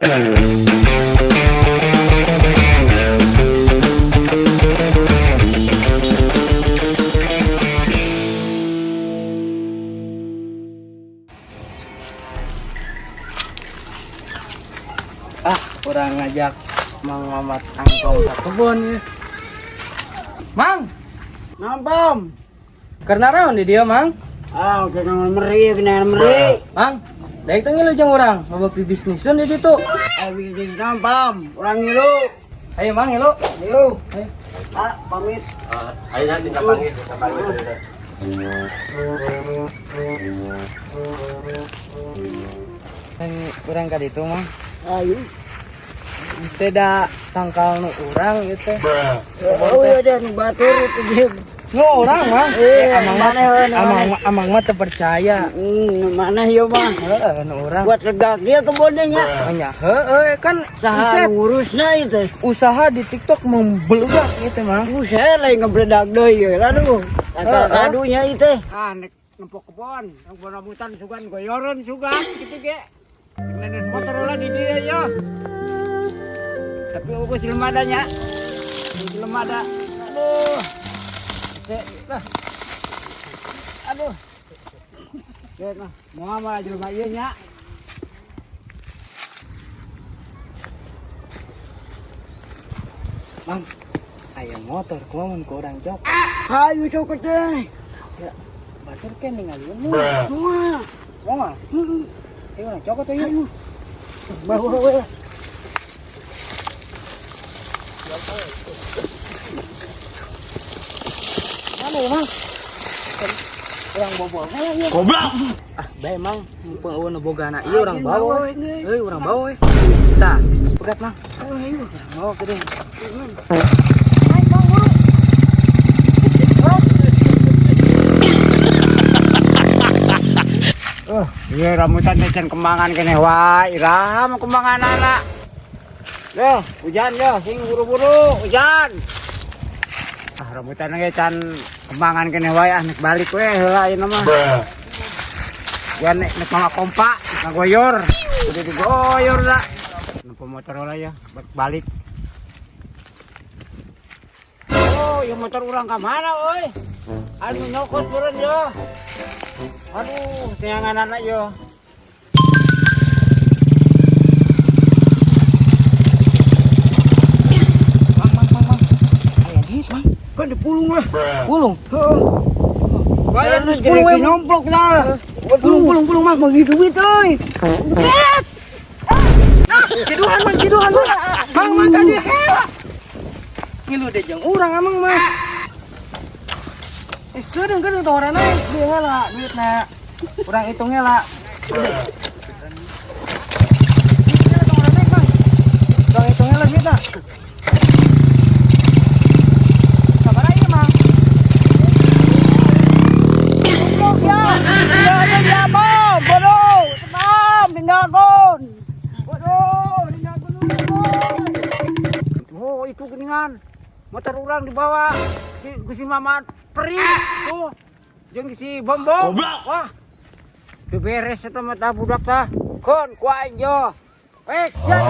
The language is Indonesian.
Kurang ngajak Mang Mamat angkong ke kebun ya. Mang, Nampam. karena naon di dia Mang? Kena meri. Mang, daik tengil ujung orang, bapak bisnisun di situ. Bisnis nampam. Orang ngilu. Ayo Mang, halo. Ayo. Ayo. Pamit. Ayo na sing kapanggil. Kurang ka dito Mang. Ayo. Tidak tangkal nu urang gitu. Oh iya deh, nu batur itu dia. Nu urang Mang. Amang mah teu percaya. Mana ya bang? Heeh, nu urang. Buat lega dia kebunnya. Nya heueuh kan Usaha ngurusnya itu. usaha di TikTok membeludak gitu Mang. Saya lagi ngebeledak deh ya. Aduh. Kadunya itu. Nek nempok kebun. Yang rambutan sugan goyoran sugan gitu ge. Nenek motor lah di dia ya. Tapi aku silmadanya. Silmada. Aduh. Aduh. Nah, mau apa jelema ieu nya? Mang, aya motor kumaha ku urang jok. Hayu cokot deh. Ya, batur ke ningalieun nu. Semua. Moal. Ayo urang cokot ayo. Ayo. Bawa we. Mana ya Mang? Urang bobo we. Goblok. Bae Mang, mumpung eueun boga anak ieu urang bawa. we. Euy urang bawa we. Tah, sepegat Mang. Ayo. Bawa gede. Iya rambutan necen kembangan kene wae, ira kembangan anak. Loh, hujan yo, sing buru-buru, hujan. Rambutan ge can kembangan kene wae nek balik we heula ieu mah. Ya nek mah kompak, ngagoyor. Udah digoyor da. Nempo motor heula ya, balik. Oh, yang motor urang ka mana euy? Anu nyokot beureun yo. Aduh, tayangan anak yo. Mang. Aya duit Mang. Kan dipulung lah. Pulung. Bayar nu 10 we nomplok lah. Pulung Mang. Bagi duit euy. Ciduhan Mang. Mang ka dia heula. Ngilu deh jeung urang amang mah. Kedeung tuh orang naik dia heula duitna. Urang hitung heula. Urang hitung heula duitna. Sabaraha ieu Mang? Nomplok ya. Ya bom, bodoh. Tenang, tinggalkan. Bodoh, tinggalkan dulu. Oh, itu geningan. Motor urang dibawa. Si Mamat perih tuh. Jeung si Bombong. Wah. Teu beres eta mah budak tah. Kon ku aing yo. Siap.